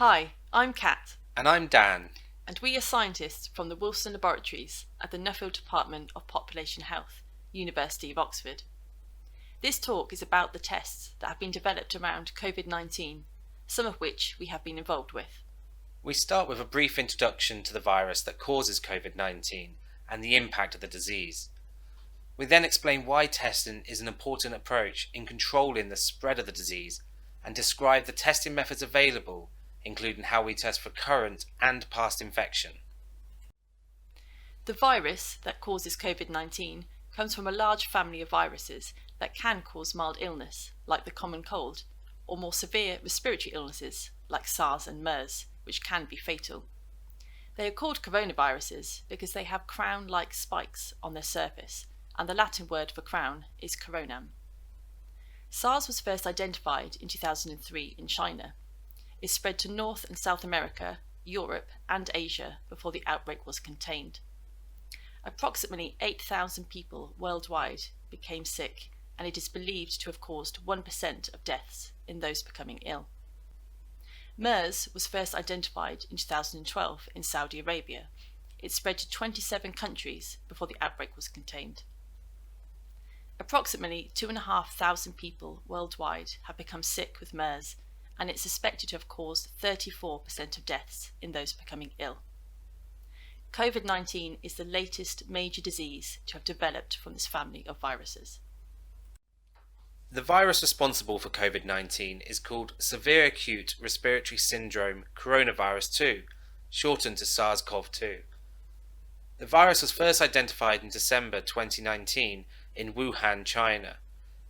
Hi, I'm Kat, And I'm Dan. and we are scientists from the Wilson Laboratories at the Nuffield Department of Population Health, University of Oxford. This talk is about the tests that have been developed around COVID-19, some of which we have been involved with. We start with a brief introduction to the virus that causes COVID-19 and the impact of the disease. We then explain why testing is an important approach in controlling the spread of the disease and describe the testing methods available, including how we test for current and past infection. The virus that causes COVID-19 comes from a large family of viruses that can cause mild illness, like the common cold, or more severe respiratory illnesses, like SARS and MERS, which can be fatal. They are called coronaviruses because they have crown-like spikes on their surface, and the Latin word for crown is coronam. SARS was first identified in 2003 in China. It spread to North and South America, Europe, and Asia before the outbreak was contained. Approximately 8,000 people worldwide became sick, and it is believed to have caused 1% of deaths in those becoming ill. MERS was first identified in 2012 in Saudi Arabia. It spread to 27 countries before the outbreak was contained. Approximately 2,500 people worldwide have become sick with MERS, and it's suspected to have caused 34% of deaths in those becoming ill. COVID-19 is the latest major disease to have developed from this family of viruses. The virus responsible for COVID-19 is called Severe Acute Respiratory Syndrome Coronavirus 2, shortened to SARS-CoV-2. The virus was first identified in December 2019 in Wuhan, China.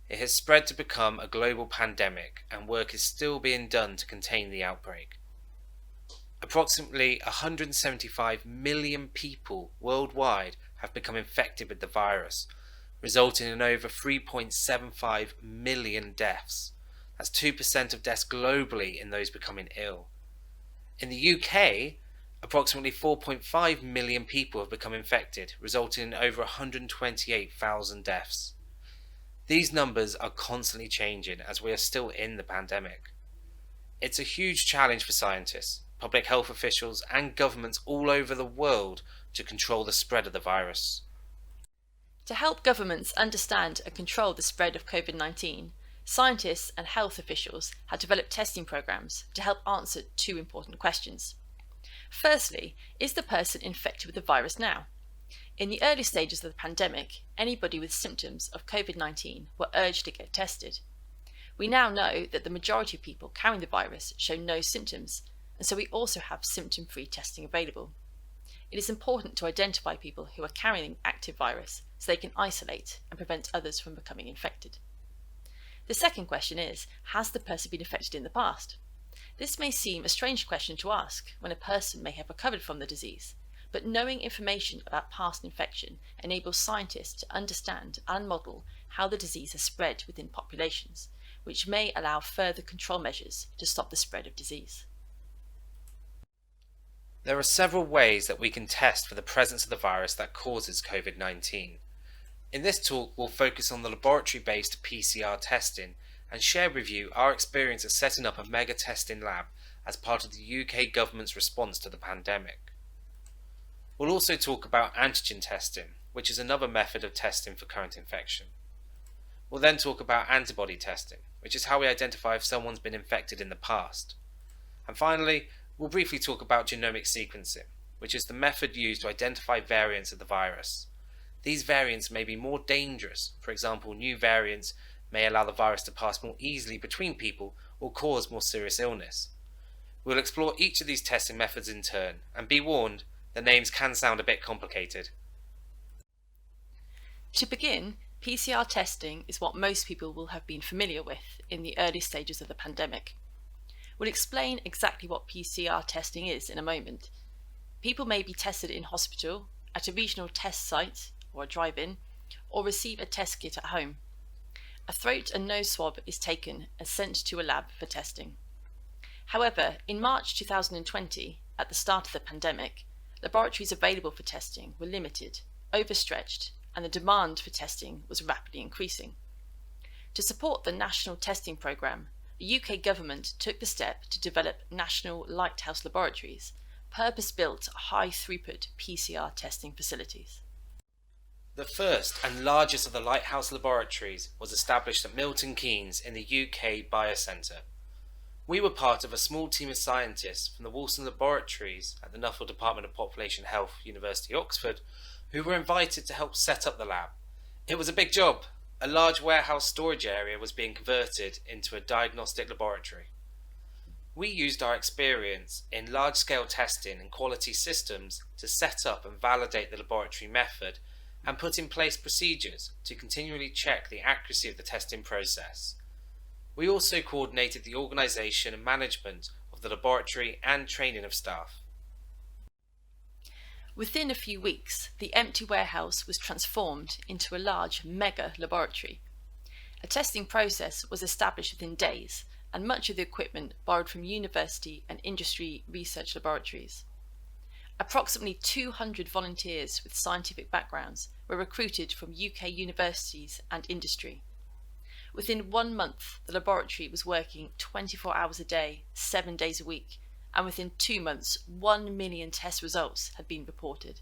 It has spread to become a global pandemic, and work is still being done to contain the outbreak. Approximately 175 million people worldwide have become infected with the virus, resulting in over 3.75 million deaths. That's 2% of deaths globally in those becoming ill. In the UK, approximately 4.5 million people have become infected, resulting in over 128,000 deaths. These numbers are constantly changing as we are still in the pandemic. It's a huge challenge for scientists, public health officials, and governments all over the world to control the spread of the virus. To help governments understand and control the spread of COVID-19, scientists and health officials have developed testing programs to help answer two important questions. Firstly, is the person infected with the virus now? In the early stages of the pandemic, anybody with symptoms of COVID-19 were urged to get tested. We now know that the majority of people carrying the virus show no symptoms, and so we also have symptom-free testing available. It is important to identify people who are carrying active virus so they can isolate and prevent others from becoming infected. The second question is, has the person been infected in the past? This may seem a strange question to ask when a person may have recovered from the disease, but knowing information about past infection enables scientists to understand and model how the disease has spread within populations, which may allow further control measures to stop the spread of disease. There are several ways that we can test for the presence of the virus that causes COVID-19. In this talk, we'll focus on the laboratory-based PCR testing and share with you our experience of setting up a mega testing lab as part of the UK government's response to the pandemic. We'll also talk about antigen testing, which is another method of testing for current infection. We'll then talk about antibody testing, which is how we identify if someone's been infected in the past. And finally, we'll briefly talk about genomic sequencing, which is the method used to identify variants of the virus. These variants may be more dangerous. For example, new variants may allow the virus to pass more easily between people or cause more serious illness. We'll explore each of these testing methods in turn, and be warned, the names can sound a bit complicated. To begin, PCR testing is what most people will have been familiar with in the early stages of the pandemic. We'll explain exactly what PCR testing is in a moment. People may be tested in hospital, at a regional test site or a drive-in, or receive a test kit at home. A throat and nose swab is taken and sent to a lab for testing. However, in March 2020, at the start of the pandemic, laboratories available for testing were limited, overstretched, and the demand for testing was rapidly increasing. To support the national testing programme, the UK government took the step to develop national lighthouse laboratories, purpose-built high-throughput PCR testing facilities. The first and largest of the lighthouse laboratories was established at Milton Keynes in the UK Biocentre. We were part of a small team of scientists from the Wolston Laboratories at the Nuffield Department of Population Health, University of Oxford, who were invited to help set up the lab. It was a big job. A large warehouse storage area was being converted into a diagnostic laboratory. We used our experience in large-scale testing and quality systems to set up and validate the laboratory method and put in place procedures to continually check the accuracy of the testing process. We also coordinated the organisation and management of the laboratory and training of staff. Within a few weeks, the empty warehouse was transformed into a large mega laboratory. A testing process was established within days, and much of the equipment borrowed from university and industry research laboratories. Approximately 200 volunteers with scientific backgrounds were recruited from UK universities and industry. Within 1 month, the laboratory was working 24 hours a day, 7 days a week, and within 2 months, 1 million test results had been reported.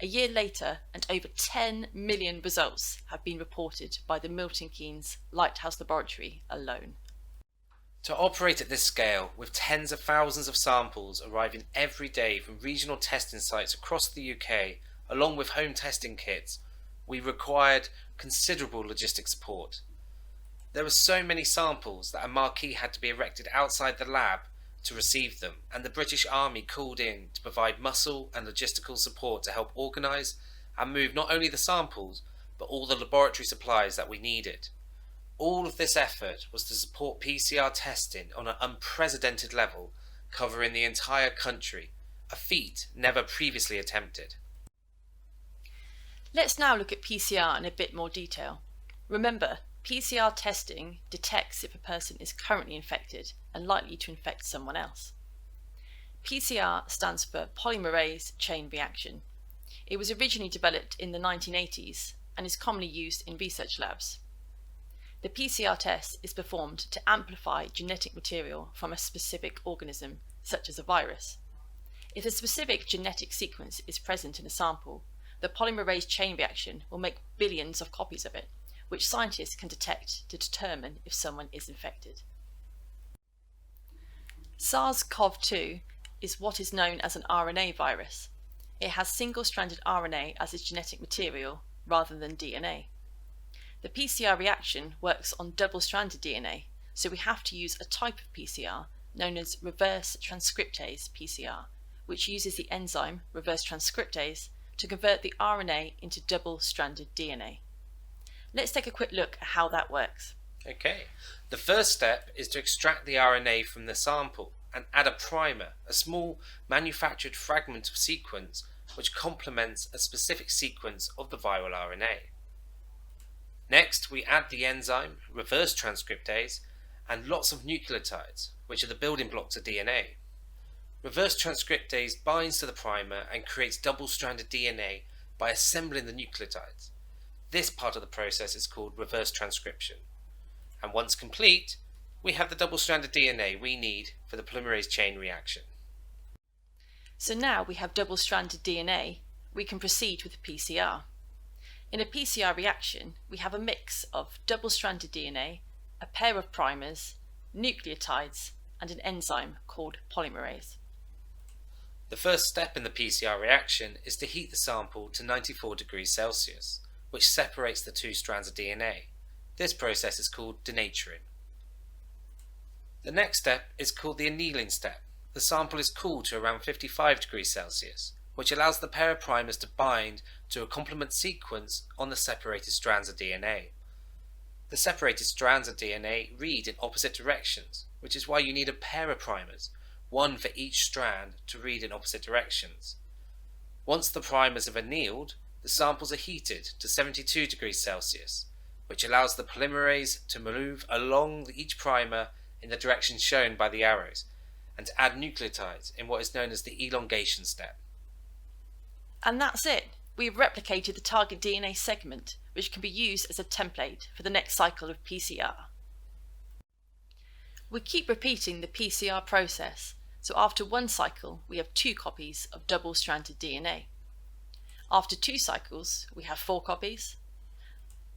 A year later, and over 10 million results have been reported by the Milton Keynes Lighthouse Laboratory alone. To operate at this scale, with tens of thousands of samples arriving every day from regional testing sites across the UK, along with home testing kits, we required considerable logistic support. There were so many samples that a marquee had to be erected outside the lab to receive them, and the British Army called in to provide muscle and logistical support to help organise and move not only the samples, but all the laboratory supplies that we needed. All of this effort was to support PCR testing on an unprecedented level, covering the entire country, a feat never previously attempted. Let's now look at PCR in a bit more detail. Remember, PCR testing detects if a person is currently infected and likely to infect someone else. PCR stands for polymerase chain reaction. It was originally developed in the 1980s and is commonly used in research labs. The PCR test is performed to amplify genetic material from a specific organism, such as a virus. If a specific genetic sequence is present in a sample, the polymerase chain reaction will make billions of copies of it, which scientists can detect to determine if someone is infected. SARS-CoV-2 is what is known as an RNA virus. It has single-stranded RNA as its genetic material rather than DNA. The PCR reaction works on double-stranded DNA, so we have to use a type of PCR known as reverse transcriptase Pcr, which uses the enzyme reverse transcriptase to convert the RNA into double-stranded DNA. Let's take a quick look at how that works. Okay, the first step is to extract the RNA from the sample and add a primer, a small manufactured fragment of sequence which complements a specific sequence of the viral RNA. Next, we add the enzyme reverse transcriptase and lots of nucleotides, which are the building blocks of DNA. Reverse transcriptase binds to the primer and creates double-stranded DNA by assembling the nucleotides. This part of the process is called reverse transcription. And once complete, we have the double-stranded DNA we need for the polymerase chain reaction. So now we have double-stranded DNA, we can proceed with the PCR. In a PCR reaction, we have a mix of double-stranded DNA, a pair of primers, nucleotides, and an enzyme called polymerase. The first step in the PCR reaction is to heat the sample to 94 degrees Celsius, which separates the two strands of DNA. This process is called denaturing. The next step is called the annealing step. The sample is cooled to around 55 degrees Celsius, which allows the pair of primers to bind to a complement sequence on the separated strands of DNA. The separated strands of DNA read in opposite directions, which is why you need a pair of primers, one for each strand, to read in opposite directions. Once the primers have annealed, the samples are heated to 72 degrees Celsius, which allows the polymerase to move along each primer in the direction shown by the arrows, and to add nucleotides in what is known as the elongation step. And that's it. We've replicated the target DNA segment, which can be used as a template for the next cycle of PCR. We keep repeating the PCR process, so after one cycle we have 2 copies of double-stranded DNA. After 2 cycles we have 4 copies.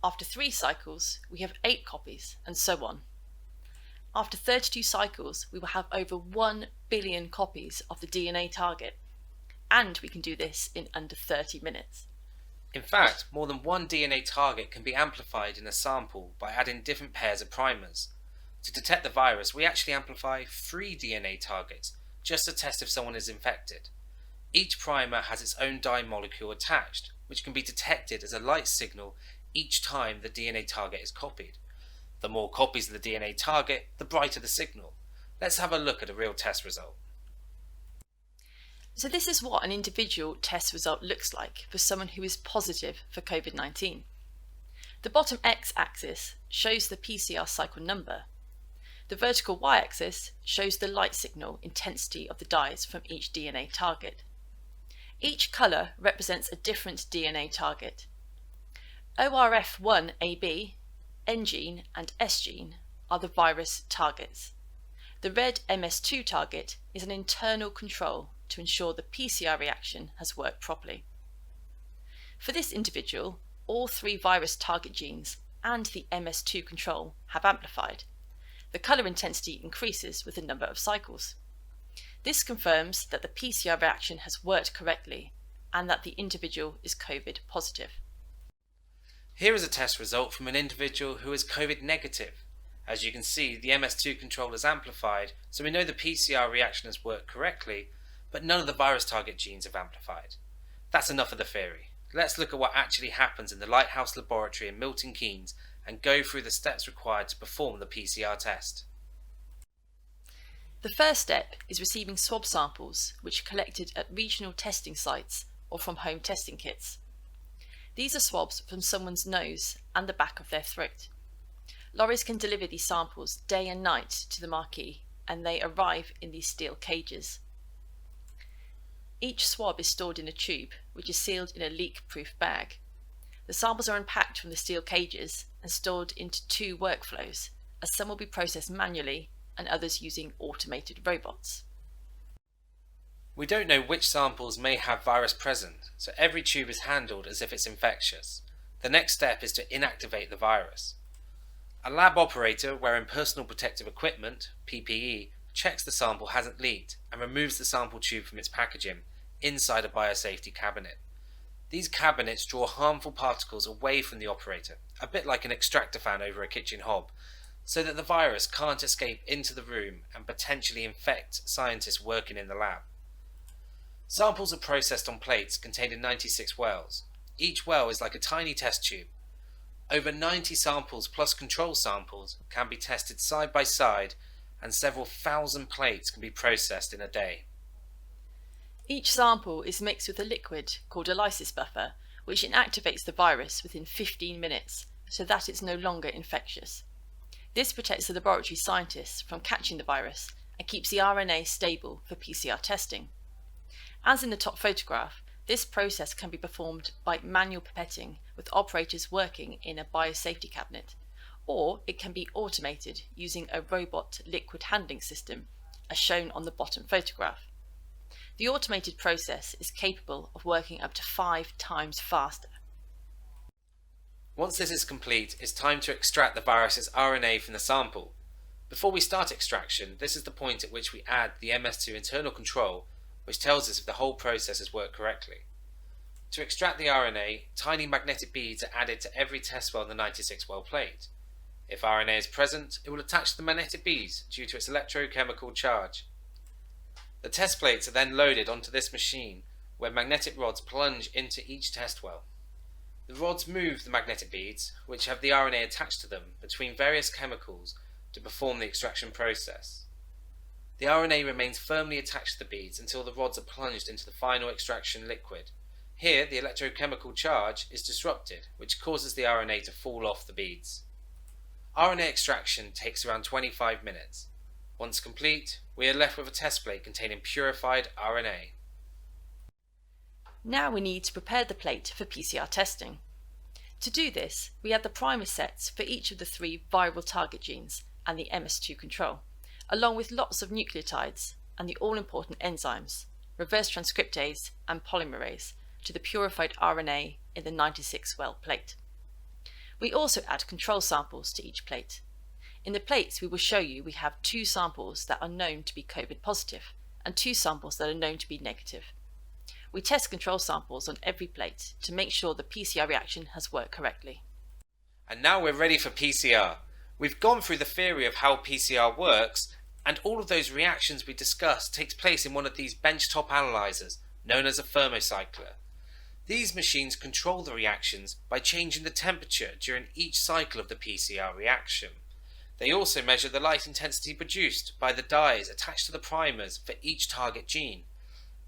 After 3 cycles we have 8 copies, and so on. After 32 cycles we will have over 1 billion copies of the DNA target, and we can do this in under 30 minutes. In fact, more than one DNA target can be amplified in a sample by adding different pairs of primers. To detect the virus, we actually amplify 3 DNA targets, just to test if someone is infected. Each primer has its own dye molecule attached, which can be detected as a light signal each time the DNA target is copied. The more copies of the DNA target, the brighter the signal. Let's have a look at a real test result. So this is what an individual test result looks like for someone who is positive for COVID-19. The bottom x-axis shows the PCR cycle number. The vertical y-axis shows the light signal intensity of the dyes from each DNA target. Each colour represents a different DNA target. ORF1AB, N gene and S gene are the virus targets. The red MS2 target is an internal control to ensure the PCR reaction has worked properly. For this individual, all 3 virus target genes and the MS2 control have amplified. The colour intensity increases with the number of cycles. This confirms that the PCR reaction has worked correctly and that the individual is COVID positive. Here is a test result from an individual who is COVID negative. As you can see, the MS2 control is amplified, so we know the PCR reaction has worked correctly, but none of the virus target genes have amplified. That's enough of the theory. Let's look at what actually happens in the Lighthouse Laboratory in Milton Keynes and go through the steps required to perform the PCR test. The first step is receiving swab samples which are collected at regional testing sites or from home testing kits. These are swabs from someone's nose and the back of their throat. Lorries can deliver these samples day and night to the marquee, and they arrive in these steel cages. Each swab is stored in a tube, which is sealed in a leak-proof bag. The samples are unpacked from the steel cages and stored into 2 workflows, as some will be processed manually and others using automated robots. We don't know which samples may have virus present, so every tube is handled as if it's infectious. The next step is to inactivate the virus. A lab operator wearing personal protective equipment, PPE, checks the sample hasn't leaked and removes the sample tube from its packaging inside a biosafety cabinet. These cabinets draw harmful particles away from the operator, a bit like an extractor fan over a kitchen hob, so that the virus can't escape into the room and potentially infect scientists working in the lab. Samples are processed on plates containing 96 wells. Each well is like a tiny test tube. Over 90 samples plus control samples can be tested side by side, and several thousand plates can be processed in a day. Each sample is mixed with a liquid called a lysis buffer, which inactivates the virus within 15 minutes so that it's no longer infectious. This protects the laboratory scientists from catching the virus and keeps the RNA stable for PCR testing. As in the top photograph, this process can be performed by manual pipetting with operators working in a biosafety cabinet, or it can be automated using a robot liquid handling system, as shown on the bottom photograph. The automated process is capable of working up to 5 times faster. Once this is complete, it's time to extract the virus's RNA from the sample. Before we start extraction, this is the point at which we add the MS2 internal control, which tells us if the whole process has worked correctly. To extract the RNA, tiny magnetic beads are added to every test well in the 96 well plate. If RNA is present, it will attach to the magnetic beads due to its electrochemical charge. The test plates are then loaded onto this machine, where magnetic rods plunge into each test well. The rods move the magnetic beads, which have the RNA attached to them, between various chemicals to perform the extraction process. The RNA remains firmly attached to the beads until the rods are plunged into the final extraction liquid. Here, the electrochemical charge is disrupted, which causes the RNA to fall off the beads. RNA extraction takes around 25 minutes. Once complete, we are left with a test plate containing purified RNA. Now we need to prepare the plate for PCR testing. To do this, we add the primer sets for each of the 3 viral target genes and the MS2 control, along with lots of nucleotides and the all-important enzymes, reverse transcriptase and polymerase, to the purified RNA in the 96-well plate. We also add control samples to each plate. In the plates we will show you we have 2 samples that are known to be COVID positive and 2 samples that are known to be negative. We test control samples on every plate to make sure the PCR reaction has worked correctly. And now we're ready for PCR. We've gone through the theory of how PCR works, and all of those reactions we discussed takes place in one of these benchtop analyzers, known as a thermocycler. These machines control the reactions by changing the temperature during each cycle of the PCR reaction. They also measure the light intensity produced by the dyes attached to the primers for each target gene.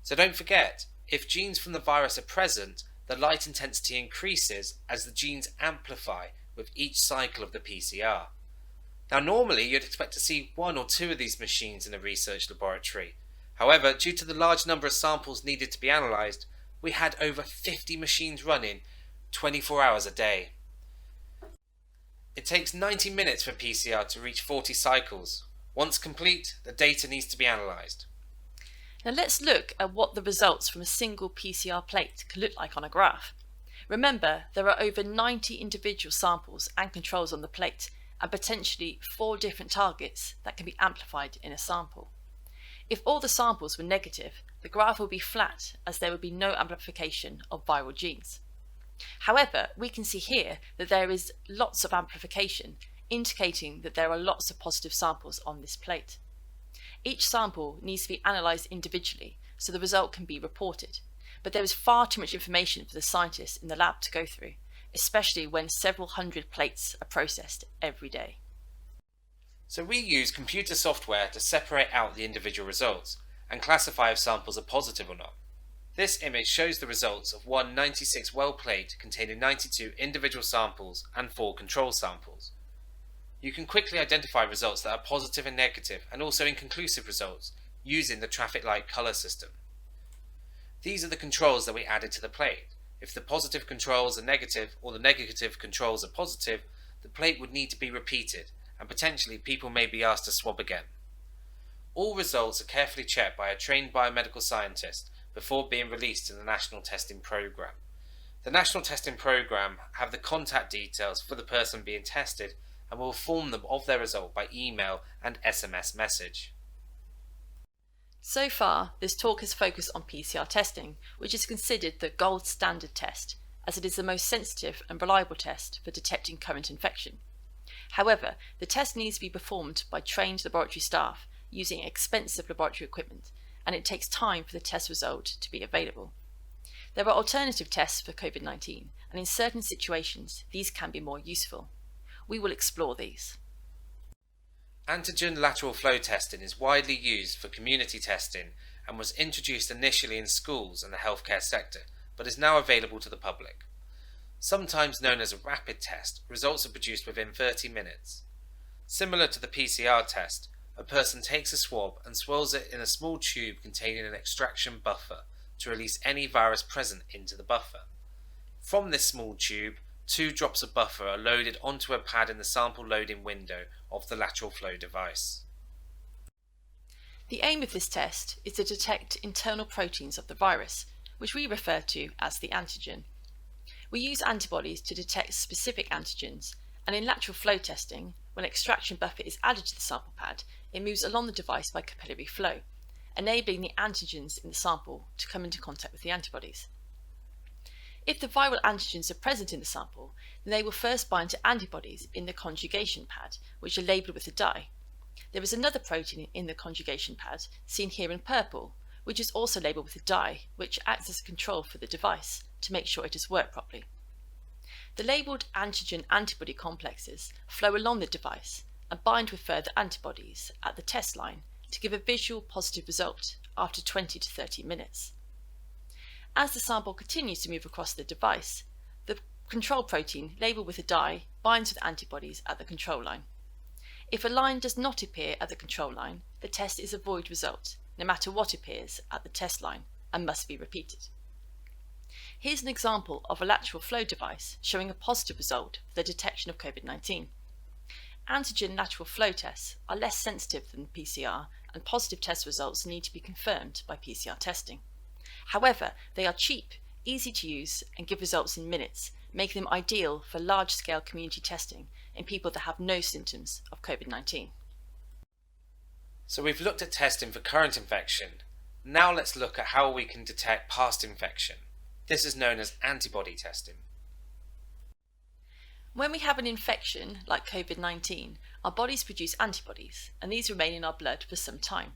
So don't forget, if genes from the virus are present, the light intensity increases as the genes amplify with each cycle of the PCR. Now normally you'd expect to see 1 or 2 of these machines in a research laboratory. However, due to the large number of samples needed to be analysed, we had over 50 machines running 24 hours a day. It takes 90 minutes for PCR to reach 40 cycles. Once complete, the data needs to be analysed. Now let's look at what the results from a single PCR plate can look like on a graph. Remember, there are over 90 individual samples and controls on the plate, and potentially 4 different targets that can be amplified in a sample. If all the samples were negative, the graph would be flat as there would be no amplification of viral genes. However, we can see here that there is lots of amplification, indicating that there are lots of positive samples on this plate. Each sample needs to be analysed individually so the result can be reported, but there is far too much information for the scientists in the lab to go through, especially when several hundred plates are processed every day. So we use computer software to separate out the individual results and classify if samples are positive or not. This image shows the results of one 96-well plate containing 92 individual samples and 4 control samples. You can quickly identify results that are positive and negative, and also inconclusive results, using the traffic light colour system. These are the controls that we added to the plate. If the positive controls are negative or the negative controls are positive, the plate would need to be repeated, and potentially people may be asked to swab again. All results are carefully checked by a trained biomedical scientist before being released to the National Testing Programme. The National Testing Programme have the contact details for the person being tested and will inform them of their result by email and SMS message. So far, this talk has focused on PCR testing, which is considered the gold standard test, as it is the most sensitive and reliable test for detecting current infection. However, the test needs to be performed by trained laboratory staff using expensive laboratory equipment, and it takes time for the test result to be available. There are alternative tests for COVID-19, and in certain situations, these can be more useful. We will explore these. Antigen lateral flow testing is widely used for community testing and was introduced initially in schools and the healthcare sector, but is now available to the public. Sometimes known as a rapid test, results are produced within 30 minutes. Similar to the PCR test, a person takes a swab and swirls it in a small tube containing an extraction buffer to release any virus present into the buffer. From this small tube, 2 drops of buffer are loaded onto a pad in the sample loading window of the lateral flow device. The aim of this test is to detect internal proteins of the virus, which we refer to as the antigen. We use antibodies to detect specific antigens, and in lateral flow testing, when extraction buffer is added to the sample pad, it moves along the device by capillary flow, enabling the antigens in the sample to come into contact with the antibodies. If the viral antigens are present in the sample, then they will first bind to antibodies in the conjugation pad, which are labelled with a dye. There is another protein in the conjugation pad, seen here in purple, which is also labelled with a dye, which acts as a control for the device to make sure it has worked properly. The labelled antigen-antibody complexes flow along the device and bind with further antibodies at the test line to give a visual positive result after 20 to 30 minutes. As the sample continues to move across the device, the control protein labelled with a dye binds with antibodies at the control line. If a line does not appear at the control line, the test is a void result, no matter what appears at the test line, and must be repeated. Here's an example of a lateral flow device showing a positive result for the detection of COVID-19. Antigen lateral flow tests are less sensitive than PCR, and positive test results need to be confirmed by PCR testing. However, they are cheap, easy to use, and give results in minutes, making them ideal for large-scale community testing in people that have no symptoms of COVID-19. So we've looked at testing for current infection. Now let's look at how we can detect past infection. This is known as antibody testing. When we have an infection like COVID-19, our bodies produce antibodies, and these remain in our blood for some time.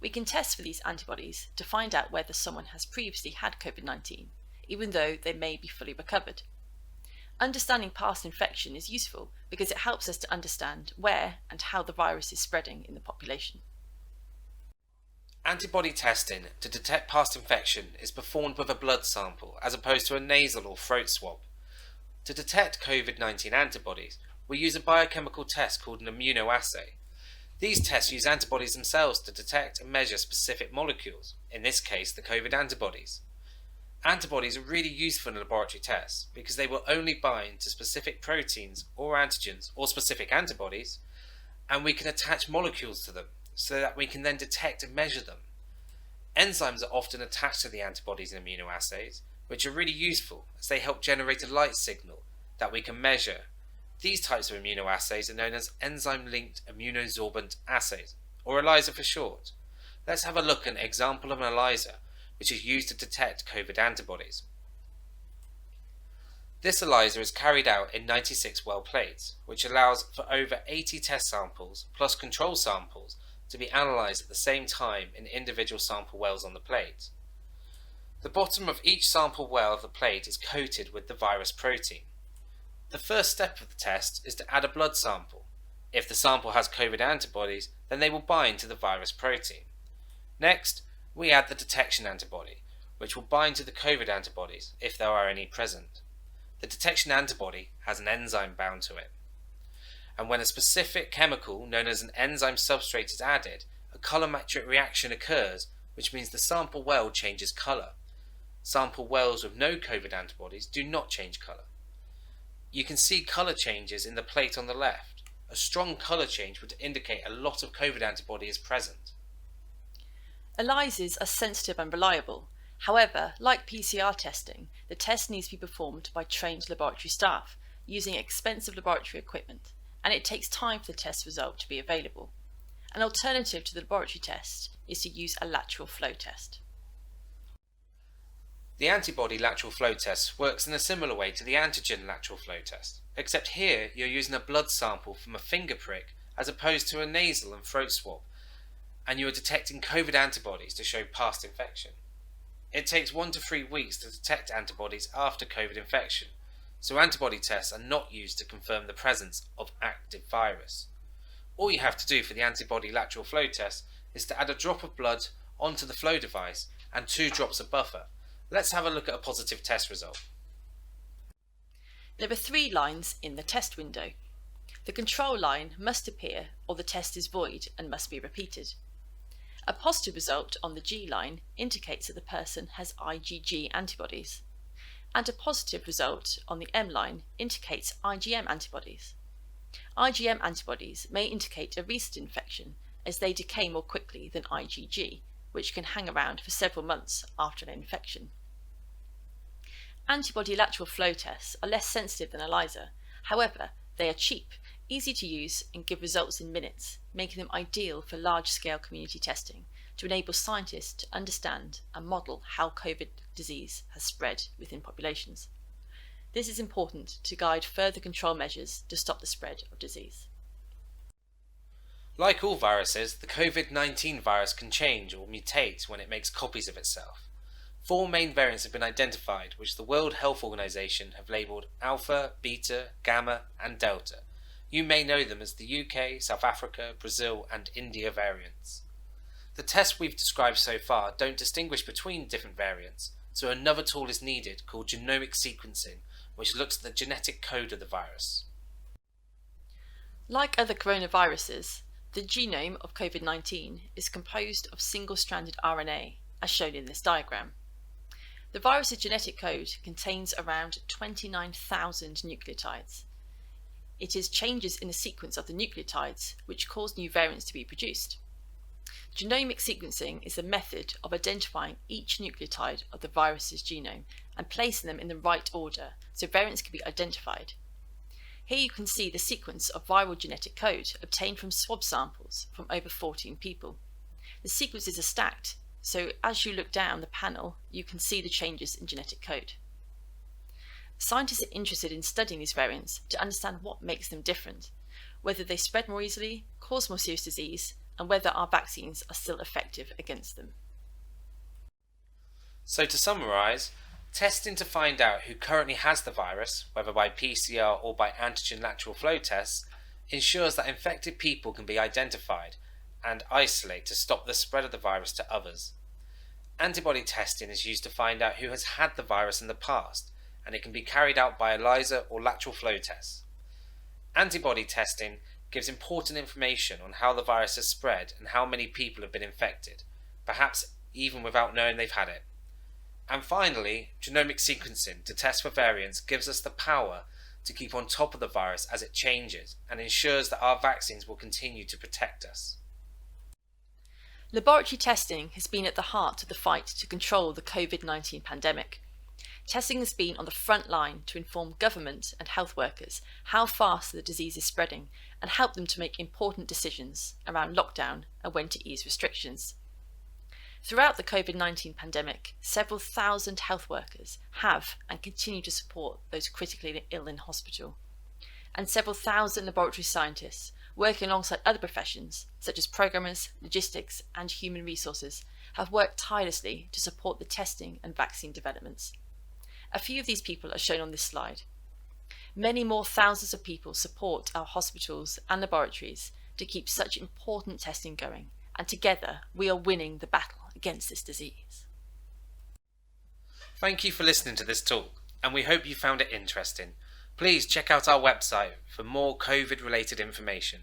We can test for these antibodies to find out whether someone has previously had COVID-19, even though they may be fully recovered. Understanding past infection is useful because it helps us to understand where and how the virus is spreading in the population. Antibody testing to detect past infection is performed with a blood sample as opposed to a nasal or throat swab. To detect COVID-19 antibodies, we use a biochemical test called an immunoassay. These tests use antibodies themselves to detect and measure specific molecules, in this case the COVID antibodies. Antibodies are really useful in laboratory tests because they will only bind to specific proteins or antigens or specific antibodies, and we can attach molecules to them so that we can then detect and measure them. Enzymes are often attached to the antibodies in immunoassays, which are really useful as they help generate a light signal that we can measure. These types of immunoassays are known as enzyme-linked immunosorbent assays, or ELISA for short. Let's have a look at an example of an ELISA, which is used to detect COVID antibodies. This ELISA is carried out in 96 well plates, which allows for over 80 test samples plus control samples to be analysed at the same time in individual sample wells on the plate. The bottom of each sample well of the plate is coated with the virus protein. The first step of the test is to add a blood sample. If the sample has COVID antibodies, then they will bind to the virus protein. Next, we add the detection antibody, which will bind to the COVID antibodies if there are any present. The detection antibody has an enzyme bound to it. And when a specific chemical known as an enzyme substrate is added, a colorimetric reaction occurs, which means the sample well changes colour. Sample wells with no COVID antibodies do not change colour. You can see colour changes in the plate on the left. A strong colour change would indicate a lot of COVID antibody is present. ELISAs are sensitive and reliable. However, like PCR testing, the test needs to be performed by trained laboratory staff using expensive laboratory equipment, and it takes time for the test result to be available. An alternative to the laboratory test is to use a lateral flow test. The antibody lateral flow test works in a similar way to the antigen lateral flow test, except here you're using a blood sample from a finger prick as opposed to a nasal and throat swab, and you are detecting COVID antibodies to show past infection. It takes 1 to 3 weeks to detect antibodies after COVID infection, so antibody tests are not used to confirm the presence of active virus. All you have to do for the antibody lateral flow test is to add a drop of blood onto the flow device and 2 drops of buffer. Let's have a look at a positive test result. There are 3 lines in the test window. The control line must appear or the test is void and must be repeated. A positive result on the G line indicates that the person has IgG antibodies, and a positive result on the M line indicates IgM antibodies. IgM antibodies may indicate a recent infection as they decay more quickly than IgG, which can hang around for several months after an infection. Antibody lateral flow tests are less sensitive than ELISA. However, they are cheap, easy to use, and give results in minutes, making them ideal for large-scale community testing to enable scientists to understand and model how COVID disease has spread within populations. This is important to guide further control measures to stop the spread of disease. Like all viruses, the COVID-19 virus can change or mutate when it makes copies of itself. 4 main variants have been identified, which the World Health Organization have labelled Alpha, Beta, Gamma and Delta. You may know them as the UK, South Africa, Brazil and India variants. The tests we've described so far don't distinguish between different variants, so another tool is needed called Genomic Sequencing, which looks at the genetic code of the virus. Like other coronaviruses, the genome of COVID-19 is composed of single-stranded RNA, as shown in this diagram. The virus's genetic code contains around 29,000 nucleotides. It is changes in the sequence of the nucleotides which cause new variants to be produced. Genomic sequencing is the method of identifying each nucleotide of the virus's genome and placing them in the right order so variants can be identified. Here you can see the sequence of viral genetic code obtained from swab samples from over 14 people. The sequences are stacked, so as you look down the panel, you can see the changes in genetic code. Scientists are interested in studying these variants to understand what makes them different, whether they spread more easily, cause more serious disease, and whether our vaccines are still effective against them. So to summarise, testing to find out who currently has the virus, whether by PCR or by antigen lateral flow tests, ensures that infected people can be identified and isolate to stop the spread of the virus to others. Antibody testing is used to find out who has had the virus in the past, and it can be carried out by ELISA or lateral flow tests. Antibody testing gives important information on how the virus has spread and how many people have been infected, perhaps even without knowing they've had it. And finally, genomic sequencing to test for variants gives us the power to keep on top of the virus as it changes and ensures that our vaccines will continue to protect us. Laboratory testing has been at the heart of the fight to control the COVID-19 pandemic. Testing has been on the front line to inform government and health workers how fast the disease is spreading and help them to make important decisions around lockdown and when to ease restrictions. Throughout the COVID-19 pandemic, several thousand health workers have and continue to support those critically ill in hospital. And several thousand laboratory scientists, working alongside other professions such as programmers, logistics and human resources, have worked tirelessly to support the testing and vaccine developments. A few of these people are shown on this slide. Many more thousands of people support our hospitals and laboratories to keep such important testing going, and together we are winning the battle against this disease. Thank you for listening to this talk, and we hope you found it interesting. Please check out our website for more COVID-related information.